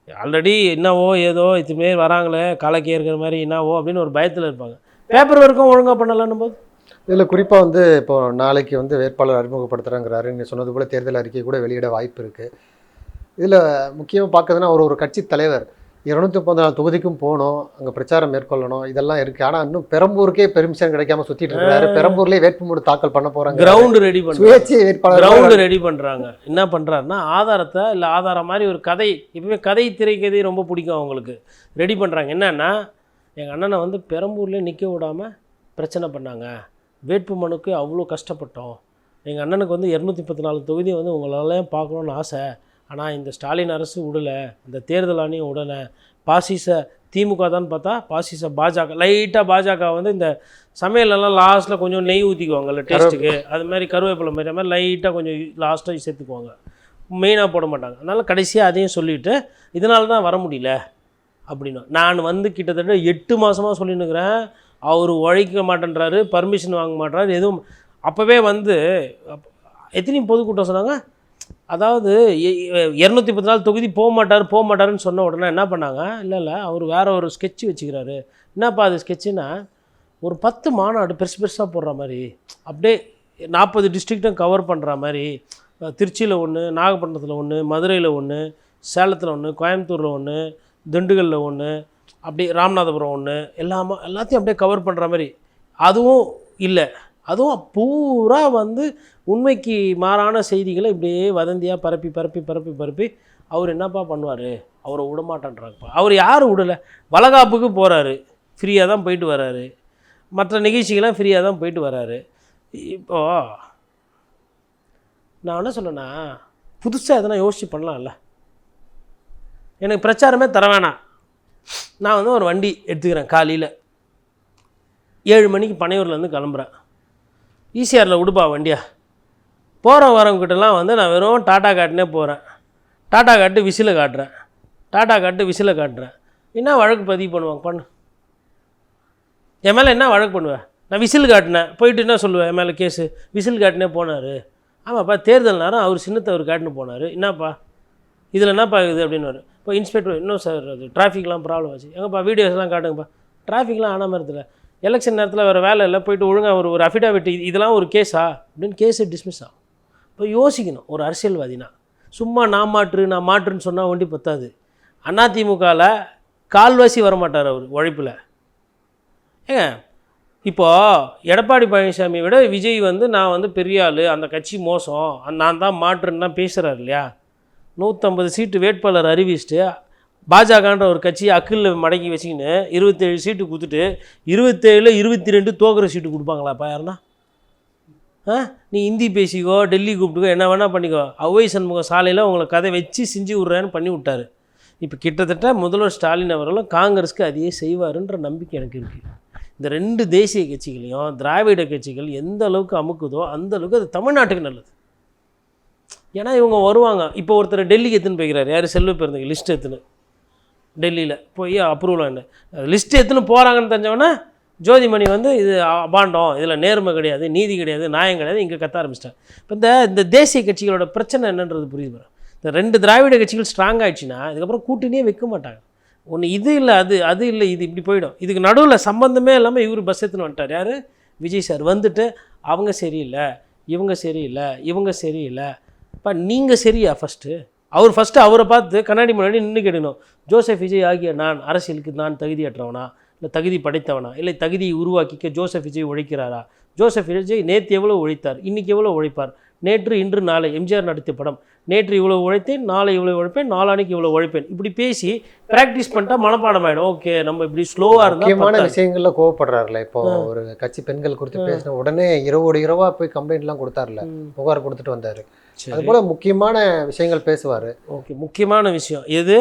ஆல்ரெடி என்னவோ ஏதோ இதுமாரி வராங்களே காலக்கே இருக்கிற மாதிரி என்னவோ அப்படின்னு ஒரு பயத்தில் இருப்பாங்க. பேப்பர் ஒர்க்கும் ஒழுங்காக பண்ணலான்னும் போது இதில் குறிப்பாக வந்து இப்போ நாளைக்கு வந்து வேட்பாளர் அறிமுகப்படுத்துகிறாங்கிறாரு. நீங்கள் சொன்னது போல் தேர்தல் அறிக்கை கூட வெளியிட வாய்ப்பு இருக்குது. இதில் முக்கியமாக பார்க்குறதுனா ஒரு கட்சி தலைவர் 234 தொகுதிக்கும் போகணும், அங்கே பிரச்சாரம் மேற்கொள்ளணும், இதெல்லாம் இருக்குது. ஆனால் இன்னும் பெரம்பூருக்கே பெர்மிஷன் கிடைக்காம சுற்றிட்டு இருக்காரு. பெரம்பூர்லேயே வேட்புமனு தாக்கல் பண்ண போகிறாங்க, கிரவுண்டு ரெடி பண்ணுறாங்க, சுயேட்சை வேட்பாளர் கிரவுண்டு ரெடி பண்ணுறாங்க. என்ன பண்ணுறாருன்னா ஆதாரத்தை இல்லை ஆதாரம் மாதிரி ஒரு கதை, இப்போவே கதை திரைக்கதை ரொம்ப பிடிக்கும் அவங்களுக்கு, ரெடி பண்ணுறாங்க. என்னன்னா எங்கள் அண்ணனை வந்து பெரம்பூர்லேயே நிற்க விடாமல் பிரச்சனை பண்ணாங்க, வேட்புமனுக்கு அவ்வளோ கஷ்டப்பட்டோம், எங்கள் அண்ணனுக்கு வந்து 234 தொகுதி வந்து உங்களாலையும் பார்க்கணுன்னு ஆசை, ஆனால் இந்த ஸ்டாலின் அரசு விடலை, இந்த தேர்தல் ஆணையம் விடலை, பாசிச திமுக தான் பார்த்தா பாசிச பாஜக, லைட்டாக பாஜக வந்து இந்த சமையலெல்லாம் லாஸ்ட்டில் கொஞ்சம் நெய் ஊற்றிக்குவாங்கல்ல டேஸ்ட்டுக்கு, அது மாதிரி கருவேப்பிலை மாதிரி லைட்டாக கொஞ்சம் லாஸ்ட்டாக சேர்த்துக்குவாங்க. மெயினாக போட மாட்டாங்க. அதனால் கடைசியாக அதையும் சொல்லிவிட்டு இதனால தான் வர முடியல அப்படின்னு. நான் வந்து கிட்டத்தட்ட 8 மாதமாக சொல்லின்னுக்கிறேன். அவர் உழைக்க மாட்டேன்றாரு, பர்மிஷன் வாங்க மாட்டேறாரு, எதுவும். அப்போவே வந்து எத்தனையும் பொதுக்கூட்டம் சொன்னாங்க. அதாவது 214 தொகுதி போக மாட்டாருன்னு சொன்ன உடனே என்ன பண்ணாங்க, இல்லை அவர் வேறு ஒரு ஸ்கெட்ச் வச்சுக்கிறாரு. என்னப்பா அது ஸ்கெட்சுன்னா, ஒரு 10 மாநாடு பெருசாக போடுற மாதிரி, அப்படியே 40 டிஸ்ட்ரிக்ட்டும் கவர் பண்ணுற மாதிரி, திருச்சியில் ஒன்று, நாகப்பட்டினத்தில் ஒன்று, மதுரையில் ஒன்று, சேலத்தில் ஒன்று, கோயம்புத்தூரில் ஒன்று, திண்டுக்கல்லில் ஒன்று, அப்படி ராமநாதபுரம் ஒன்று, எல்லாத்தையும் அப்படியே கவர் பண்ணுற மாதிரி. அதுவும் இல்லை, அதுவும் பூரா வந்து உண்மைக்கு மாறான செய்திகளை இப்படியே வதந்தியாக பரப்பி அவர் என்னப்பா பண்ணுவார், அவரை விடமாட்டேன்றாங்கப்பா. அவர் யார் விடலை, வளகாப்புக்கு போகிறாரு, ஃப்ரீயாக தான் போயிட்டு வர்றாரு, மற்ற நிகழ்ச்சிகள்லாம் ஃப்ரீயாக தான் போயிட்டு வர்றாரு. இப்போது நான் என்ன சொன்னேன்னா, புதுசாக எதனா யோசிச்சு பண்ணலாம்ல. எனக்கு பிரச்சாரமே தர வேணாம். நான் வந்து ஒரு வண்டி எடுத்துக்கிறேன், காலையில் 7 மணிக்கு பனையூர்லேருந்து கிளம்புறேன். ஈசிஆரில் விடுப்பா வண்டியா. போகிற வரவங்கிட்டலாம் வந்து நான் வெறும் டாட்டா காட்டுனே போகிறேன். டாட்டா காட்டு விசிலை காட்டுறேன். என்ன வழக்கு பதிவு பண்ணுவாங்க, பண்ணு. என் மேலே என்ன வழக்கு பண்ணுவேன்? நான் விசில் காட்டினேன், போயிட்டு என்ன சொல்லுவேன், என் மேலே கேஸு. விசில் காட்டினே போனார். ஆமாப்பா, தேர்தல் நேரம் அவர் சின்னத்தை அவர் காட்டின்னு போனார். என்னப்பா இதில் என்னப்பா இது அப்படின்னு. இப்போ இன்ஸ்பெக்டர், இன்னும் சார் அது டிராஃபிக்லாம் ப்ராப்ளம் ஆச்சு, எங்கப்பா வீடியோஸ்லாம் காட்டுங்கப்பா. டிராஃபிக்லாம் ஆனாமல் இருந்ததில்ல, எலெக்ஷன் நேரத்தில் வேறு வேலை இல்லை, போய்ட்டு ஒழுங்காக ஒரு அஃபிடாவிட், இதெல்லாம் ஒரு கேஸா அப்படின்னு கேஸு டிஸ்மிஸ் ஆகும். இப்போ யோசிக்கணும் ஒரு அரசியல்வாதினா. சும்மா நான் மாற்றுன்னு சொன்னால் ஒண்டி பத்தாது. அதிமுகவில் கால்வாசி வரமாட்டார் அவர் உழைப்பில். ஏங்க இப்போது எடப்பாடி பழனிசாமியை விட விஜய் வந்து நான் வந்து பெரிய ஆள், அந்த கட்சி மோசம், நான் தான் மாற்றுன்னு தான் பேசுகிறார் இல்லையா. 150 சீட்டு வேட்பாளர் அறிவிச்சுட்டு பாஜகன்ற ஒரு கட்சியை அக்கில் மடக்கி வச்சுக்கின்னு 27 சீட்டு கொடுத்துட்டு 27 22 தோக்குற சீட்டு கொடுப்பாங்களாப்பா யாருன்னா? நீ ஹிந்தி பேசிக்கோ, டெல்லி கூப்பிட்டுக்கோ, என்ன வேணால் பண்ணிக்கோ. அவ்வை சண்முகம் சாலையில் உங்களை கதை வச்சு செஞ்சு விட்றேன்னு பண்ணி விட்டார். இப்போ கிட்டத்தட்ட முதல்வர் ஸ்டாலின் அவர்களும் காங்கிரஸுக்கு அதையே செய்வாருன்ற நம்பிக்கை எனக்கு இருக்குது. இந்த 2 தேசிய கட்சிகளையும் திராவிட கட்சிகள் எந்த அளவுக்கு அமுக்குதோ அந்த அளவுக்கு அது தமிழ்நாட்டுக்கு நல்லது. ஏன்னா இவங்க வருவாங்க. இப்போ ஒருத்தர் டெல்லிக்கு எடுத்துன்னு போய்க்கிறார், யார், செல்வ பெருந்தகை லிஸ்ட் எடுத்துன்னு டெல்லியில் போய் அப்ரூவல் ஆனு லிஸ்ட் எடுத்துன்னு போகிறாங்கன்னு தெரிஞ்சவொன்னே ஜோதிமணி வந்து இது அபாண்டம், இதில் நேர்மை கிடையாது, நீதி கிடையாது, நியாயம் கிடையாது, இங்கே கத்த ஆரம்பிச்சிட்டாங்க. இப்போ இந்த தேசிய கட்சிகளோட பிரச்சனை என்னன்றது புரியுது. இந்த 2 திராவிட கட்சிகள் ஸ்ட்ராங் ஆகிடுச்சுன்னா இதுக்கப்புறம் கூட்டணியே வைக்க மாட்டாங்க. ஒன்று இது இல்லை, அது இல்லை, இது இப்படி போயிடும். இதுக்கு நடுவில் சம்பந்தமே இல்லாமல் இவர் பஸ் எடுத்துன்னு வந்துட்டார். யார்? விஜய் சார் வந்துட்டு அவங்க சரியில்லை, இவங்க சரியில்லை. இப்போ நீங்கள் சரியா? ஃபஸ்ட்டு அவரை பார்த்து கண்ணாடி முன்னாடி நின்று கேட்கணும், ஜோசப் விஜய் ஆகிய நான் அரசியலுக்கு நான் தகுதியற்றவனா, இல்லை தகுதி படைத்தவனா, இல்லை தகுதியை உருவாக்கிக்க ஜோசப் விஜய் உழைக்கிறாரா? ஜோசப் விஜய் நேற்று எவ்வளோ உழைத்தார், இன்றைக்கி எவ்வளோ உழைப்பார்? நேற்று இன்று நாளை எம்ஜிஆர் நடித்த படம், நேற்று இவ்வளோ உழைத்தேன், நாளை இவ்வளோ உழைப்பேன், நாளானிக்கு இவ்வளோ உழைப்பேன். இப்படி பேசி ப்ராக்டிஸ் பண்ணிட்டா மனப்பாடம் ஆகிடும். ஓகே, நம்ம இப்படி ஸ்லோவாக இருந்தால் முக்கியமான விஷயங்களில் கோவப்படுறாருல. இப்போ ஒரு கட்சி பெண்கள் குறித்து பேசின உடனே இரவா போய் கம்ப்ளைண்ட்லாம் கொடுத்தாருல, புகார் கொடுத்துட்டு வந்தார். அதுபோல் முக்கியமான விஷயங்கள் பேசுவார். ஓகே, முக்கியமான விஷயம் எது?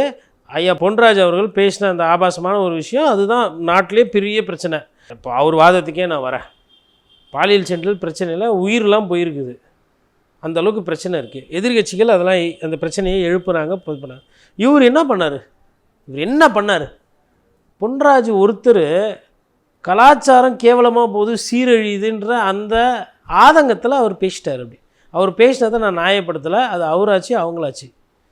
ஐயா பொன்ராஜ் அவர்கள் பேசின அந்த ஆபாசமான ஒரு விஷயம், அதுதான் நாட்டிலே பெரிய பிரச்சனை. இப்போ அவர் வாதத்துக்கே நான் வரேன். பாலியல் சென்ட்ரல் பிரச்சனையில் உயிரெலாம் போயிருக்குது, அந்த அளவுக்கு பிரச்சனை இருக்குது. எதிர்கட்சிகள் அதெல்லாம் அந்த பிரச்சனையை எழுப்புறாங்க, பண்ணாங்க. இவர் என்ன பண்ணார்? பொன்ராஜ் ஒருத்தர் கலாச்சாரம் கேவலமாக போது, சீரழியுதுன்ற அந்த ஆதங்கத்தில் அவர் பேசிட்டார். அப்படி அவர் பேசினதை நான் நியாயப்படுத்தலை, அது அவராச்சு அவங்களாச்சு,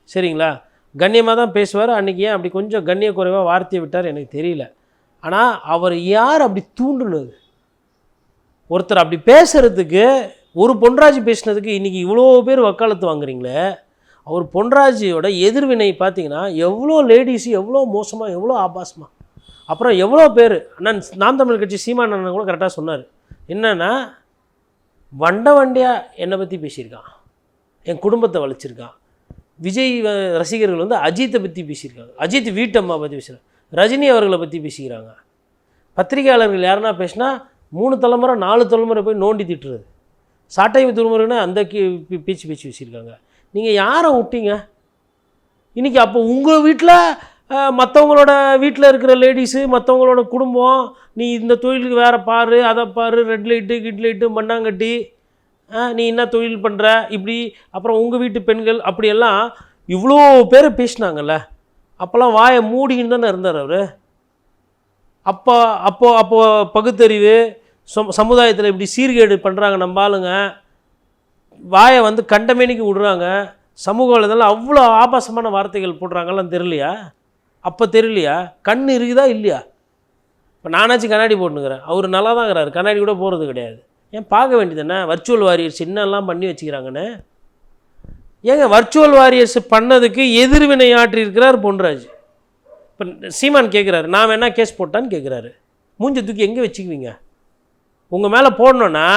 சரிங்களா? கண்ணியமாக தான் பேசுவார். அன்றைக்கி ஏன் அப்படி கொஞ்சம் கண்ணிய குறைவாக வார்த்தையை விட்டார் எனக்கு தெரியல. ஆனால் அவர் யார் அப்படி தூண்டுனது? ஒருத்தர் அப்படி பேசுகிறதுக்கு, ஒரு பொன்ராஜ் பேசினதுக்கு இன்றைக்கி இவ்வளோ பேர் வக்காலத்து வாங்குறீங்களே. அவர் பொன்ராஜியோட எதிர்வினை பார்த்தீங்கன்னா எவ்வளோ லேடிஸு எவ்வளோ மோசமாக, எவ்வளோ ஆபாசமாக, அப்புறம் எவ்வளோ பேர். அண்ணன் நாம் தமிழ் கட்சி சீமான் அண்ணன் கூட கரெக்டாக சொன்னார். என்னென்னா, வண்டியாக என்னை பற்றி பேசியிருக்கான், என் குடும்பத்தை வளைச்சிருக்கான். விஜய் ரசிகர்கள் வந்து அஜித்தை பற்றி பேசியிருக்காங்க, அஜித் வீட்டம்மா பற்றி பேசுகிறாங்க, ரஜினி அவர்களை பற்றி பேசிக்கிறாங்க. பத்திரிகையாளர்கள் யாருன்னா பேசினா 3 தலைமுறை 4 தலைமுறை போய் நோண்டி திட்டுறது. சாட்டை துருமுறைன்னா அந்த பேச்சு பேசியிருக்காங்க. நீங்கள் யாரை விட்டீங்க இன்றைக்கி? அப்போ உங்கள் வீட்டில் மற்றவங்களோட வீட்டில் இருக்கிற லேடிஸு, மற்றவங்களோட குடும்பம், நீ இந்த தொழிலுக்கு வேறு பாரு, அதை பாரு, ரெட் லைட்டு கிட் லைட்டு மண்ணாங்கட்டி, நீ என்ன தொழில் பண்ணுற இப்படி, அப்புறம் உங்கள் வீட்டு பெண்கள் அப்படியெல்லாம் இவ்வளோ பேர் பேசினாங்கல்ல. அப்போல்லாம் வாயை மூடிக்கின்னு தானே இருந்தார் அவர். அப்போ பகுத்தறிவு சமுதாயத்தில் இப்படி சீர்கேடு பண்ணுறாங்க நம்ம ஆளுங்க, வாயை வந்து கண்டமேனிக்கு விடுறாங்க, சமூக வலைதளம் அவ்வளோ ஆபாசமான வார்த்தைகள் போடுறாங்கலாம் தெரியலையா? அப்போ தெரியலையா? கண் இருக்குதா இல்லையா? இப்போ நானாச்சும் கண்ணாடி போட்டுனுக்கிறேன், அவர் நல்லா தான் இருக்கிறாரு, கண்ணாடி கூட போகிறது கிடையாது. ஏன் பார்க்க வேண்டியதுன்னா வர்ச்சுவல் வாரியர்ஸ் என்னெல்லாம் பண்ணி வச்சுக்கிறாங்கன்னு. ஏங்க வர்ச்சுவல் வாரியர்ஸ் பண்ணதுக்கு எதிர்வினை ஆற்றி இருக்கிறார் பொன்ராஜ். இப்போ சீமான் கேட்குறாரு, நான் வேணா கேஸ் போட்டான்னு கேட்குறாரு. மூஞ்ச தூக்கி எங்கே வச்சுக்குவீங்க? உங்கள் மேலே போடணுன்னா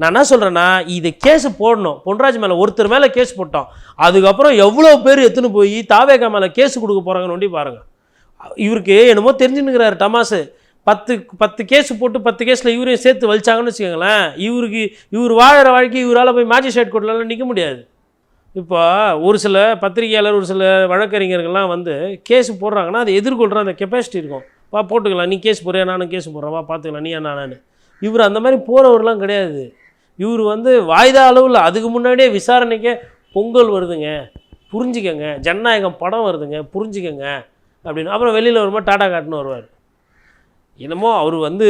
நான் என்ன சொல்கிறேன்னா, இதை கேஸு போடணும். பொன்ராஜ் மேலே ஒருத்தர் மேலே கேஸ் போட்டோம், அதுக்கப்புறம் எவ்வளோ பேர் எடுத்துன்னு போய் தாவேகா மேலே கேஸு கொடுக்க போகிறாங்கன்னு ஒண்டி பாருங்கள். இவருக்கு என்னமோ தெரிஞ்சுன்னுக்கிறாரு டமாசு. 10 கேஸு போட்டு 10 கேஸில் இவரையும் சேர்த்து வலிச்சாங்கன்னு வச்சுக்கோங்களேன், இவர் வாழற வாழ்க்கை இவரால் போய் மேஜிஸ்ட்ரேட் கோர்ட்லலாம் நிற்க முடியாது. இப்போ ஒரு சில பத்திரிகையாளர், ஒரு சில வழக்கறிஞர்கள்லாம் வந்து கேஸு போடுறாங்கன்னா அதை எதிர்கொள்கிற அந்த கெப்பாசிட்டி இருக்கும். வா போட்டுக்கலாம், நீ கேஸ் போடுறியா, நானும் கேஸு போடுறேன், வா பார்த்துக்கலாம், நீ நானு. இவர் அந்த மாதிரி போகிறவர்லாம் கிடையாது. இவர் வந்து வாய்தா அளவில் அதுக்கு முன்னாடியே விசாரணைக்கே பொங்கல் வருதுங்க, புரிஞ்சுக்கங்க, ஜனநாயகம் படம் வருதுங்க, புரிஞ்சுக்கங்க அப்படின்னு. அப்புறம் வெளியில் வரும்போது டாடா காட்டுன்னு வருவார். என்னமோ அவர் வந்து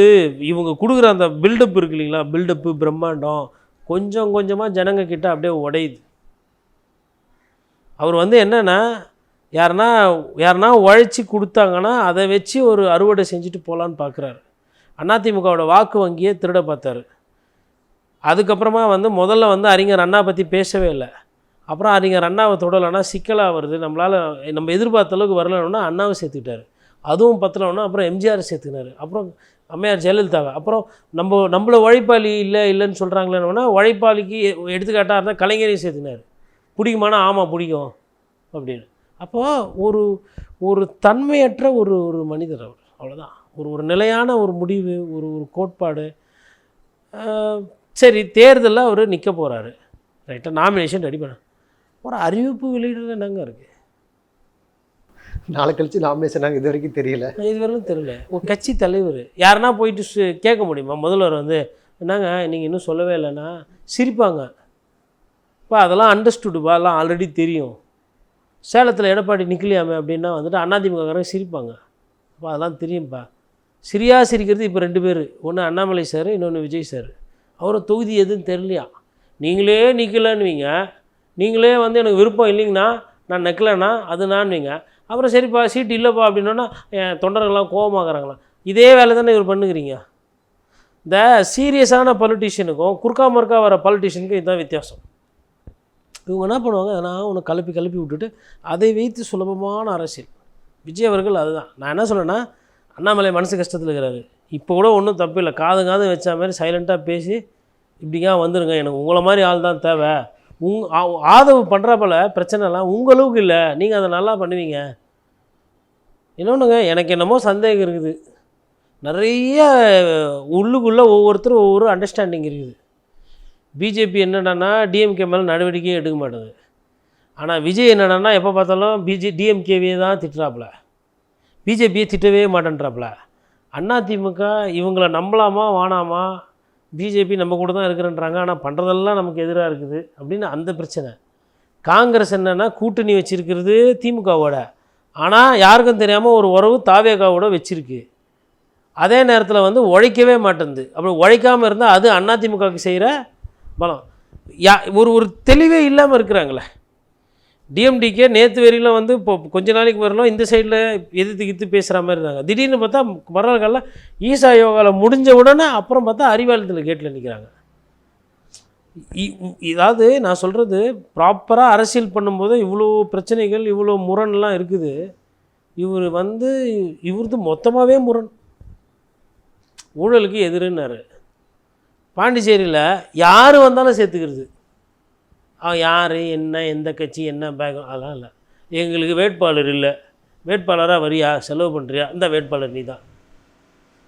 இவங்க கொடுக்குற அந்த பில்டப் இருக்கு இல்லைங்களா, பில்டப்பு பிரம்மாண்டம் கொஞ்சம் கொஞ்சமாக ஜனங்க கிட்ட அப்படியே உடையுது. அவர் வந்து என்னென்னா, யாருன்னா உழைச்சி கொடுத்தாங்கன்னா அதை வச்சு ஒரு அறுவடை செஞ்சுட்டு போகலான்னு பார்க்குறாரு. அதிமுகவோட வாக்கு வங்கியே திருட பார்த்தாரு. அதுக்கப்புறமா வந்து முதல்ல வந்து அறிஞர் அண்ணா பற்றி பேசவே இல்லை. அப்புறம் அறிஞர் அண்ணாவை தொடலைன்னா சிக்கலாக வருது, நம்ம எதிர்பார்த்த அளவுக்கு வரலன்னா அண்ணாவை சேர்த்துக்கிட்டார். அதுவும் பத்தலன்னா அப்புறம் எம்ஜிஆர் சேர்த்துக்கினார். அப்புறம் அம்மையார் ஜெயலலிதாவை. அப்புறம் நம்மளை உழைப்பாளி இல்லைன்னு சொல்கிறாங்களேன்னா, உழைப்பாளிக்கு எடுத்துக்காட்டாக இருந்தால் கலைஞரையும் சேர்த்துக்கினார். பிடிக்குமானா ஆமாம் பிடிக்கும் அப்படின்னு. அப்போது ஒரு தன்மையற்ற ஒரு மனிதர் அவர், அவ்வளோதான். ஒரு நிலையான ஒரு முடிவு, ஒரு கோட்பாடு. சரி, தேர்தலில் அவர் நிற்க போகிறாரு, ரைட்டாக நாமினேஷன் ரெடி பண்ண ஒரு அறிவிப்பு வெளியிடல என்னங்க இருக்குது? நாளை கழிச்சு நாமினேஷன் நாங்கள் இது வரைக்கும் தெரியல, இதுவரைக்கும் தெரியல. ஒரு கட்சி தலைவர் யாருன்னா போயிட்டு கேட்க முடியுமா? முதல்வர் வந்து என்னங்க நீங்கள் இன்னும் சொல்லவே இல்லைன்னா சிரிப்பாங்க. இப்போ அதெல்லாம் அண்டர்ஸ்டுடுப்பா, எல்லாம் ஆல்ரெடி தெரியும். சேலத்தில் எடப்பாடி நிற்கலையாமே அப்படின்னா வந்துட்டு அதிமுககாரங்க சிரிப்பாங்க. அப்போ அதெல்லாம் தெரியும்ப்பா. சிரிக்கிறது இப்போ 2 பேர், ஒன்று அண்ணாமலை சார், இன்னொன்று விஜய் சார். அவரை தொகுதி எதுன்னு தெரியலையா? நீங்களே நிற்கலன்னுவீங்க, நீங்களே வந்து எனக்கு விருப்பம் இல்லைங்கண்ணா, நான் நிற்கலன்னா அது நான்வீங்க. அப்புறம் சரிப்பா சீட்டு இல்லைப்பா அப்படின்னா என் தொண்டர்கள்லாம் கோபமாகறாங்களா? இதே வேலை தானே இவர் பண்ணுகிறீங்க. இந்த சீரியஸான பொலிட்டிஷியனுக்கும் குறுக்கா மறுக்கா வர பொலிட்டிஷியனுக்கும் இதுதான் வித்தியாசம். இவங்க என்ன பண்ணுவாங்க, நான் உன்னை கிளப்பி விட்டுட்டு அதை வைத்து சுலபமான அரசியல். விஜய் அவர்கள் அதுதான். நான் என்ன சொல்கிறேன்னா, அண்ணாமலை மனசு கஷ்டத்தில் இருக்கிறாரு. இப்போ கூட ஒன்றும் தப்பு இல்லை, காது வச்ச மாதிரி சைலண்ட்டாக பேசி இப்படிங்க வந்துடுங்க, எனக்கு உங்களை மாதிரி ஆள் தான் தேவை. ஆதரவு பண்ணுறப்பல பிரச்சனைலாம் உங்களவுக்கு இல்லை, நீங்கள் அதை நல்லா பண்ணுவீங்க. இன்னொன்றுங்க, எனக்கு என்னமோ சந்தேகம் இருக்குது, நிறைய உள்ளுக்குள்ளே ஒவ்வொருத்தரும் ஒவ்வொரு அண்டர்ஸ்டாண்டிங் இருக்குது. பிஜேபி என்னடான்னா டிஎம்கே மேலே நடவடிக்கையே எடுக்க மாட்டேங்குது. ஆனால் விஜய் என்னடான்னா எப்போ பார்த்தாலும் டிஎம்கேவே தான் திட்டுறாப்புல, பிஜேபியை திட்டவே மாட்டேன்றாப்புல. அதிமுக இவங்களை நம்பலாமா வானாமா, பிஜேபி நம்ம கூட தான் இருக்கிறன்றாங்க, ஆனால் பண்ணுறதெல்லாம் நமக்கு எதிராக இருக்குது அப்படின்னு அந்த பிரச்சனை. காங்கிரஸ் என்னென்னா கூட்டணி வச்சுருக்கிறது திமுகவோட, ஆனால் யாருக்கும் தெரியாமல் ஒரு உறவு தாவேகாவோட வச்சுருக்கு. அதே நேரத்தில் வந்து உழைக்கவே மாட்டேங்குது. அப்படி உழைக்காமல் இருந்தால் அது அதிமுகவுக்கு செய்கிற பலம். ஒரு தெளிவே இல்லாமல் இருக்கிறாங்களே. டிஎம்டிக்கே நேற்று வரையிலும் வந்து இப்போ கொஞ்ச நாளைக்கு வரலாம் இந்த சைடில் எதிர்த்து பேசுகிற மாதிரி இருந்தாங்க. திடீர்னு பார்த்தா மறுநாள் ஈசா யோகாவில் முடிஞ்ச உடனே அப்புறம் பார்த்தா அறிவாலயத்தில் கேட்டில் நிற்கிறாங்க. இதாவது நான் சொல்கிறது, ப்ராப்பராக அரசியல் பண்ணும்போது இவ்வளோ பிரச்சனைகள், இவ்வளோ முரண்லாம் இருக்குது. இவரது மொத்தமாகவே முரண், ஊழலுக்கு எதிர்னாரு. பாண்டிச்சேரியில் யார் வந்தாலும் சேர்த்துக்கிறது. யார் என்ன எந்த கட்சி என்ன பேக் அதெல்லாம் இல்லை. எங்களுக்கு வேட்பாளர் இல்லை, வேட்பாளராக வரியா, செலவு பண்ணுறியா, இந்த வேட்பாளர் நீ தான்.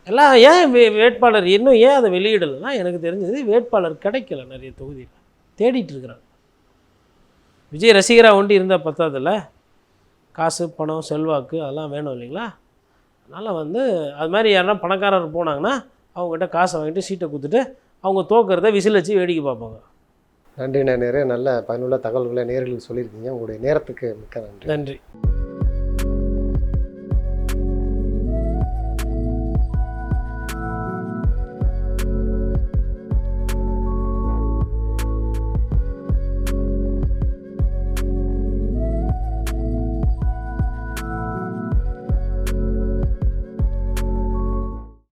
எல்லாம் ஏன் வேட்பாளர் இன்னும் ஏன் அதை வெளியிடலைன்னா, எனக்கு தெரிஞ்சது வேட்பாளர் கிடைக்கல, நிறைய தொகுதியில் தேடிட்டு இருக்கிறாங்க. விஜய் ரசிகராக ஒண்டி இருந்தால் பத்தாதில்ல, காசு பணம் செல்வாக்கு அதெல்லாம் வேணும் இல்லைங்களா? அதனால் வந்து அது மாதிரி யாருன்னா பணக்காரர் போனாங்கன்னா அவங்ககிட்ட காசை வாங்கிட்டு சீட்டை கொடுத்துட்டு அவங்க தோக்கிறத விசில் வச்சு வேடிக்கை பார்ப்பாங்க. நன்றி. நிறைய நல்ல பயனுள்ள தகவல்களை நேயர்களுக்கு சொல்லியிருக்கீங்க. உங்களுடைய நேரத்துக்கு மிக்க நன்றி. நன்றி.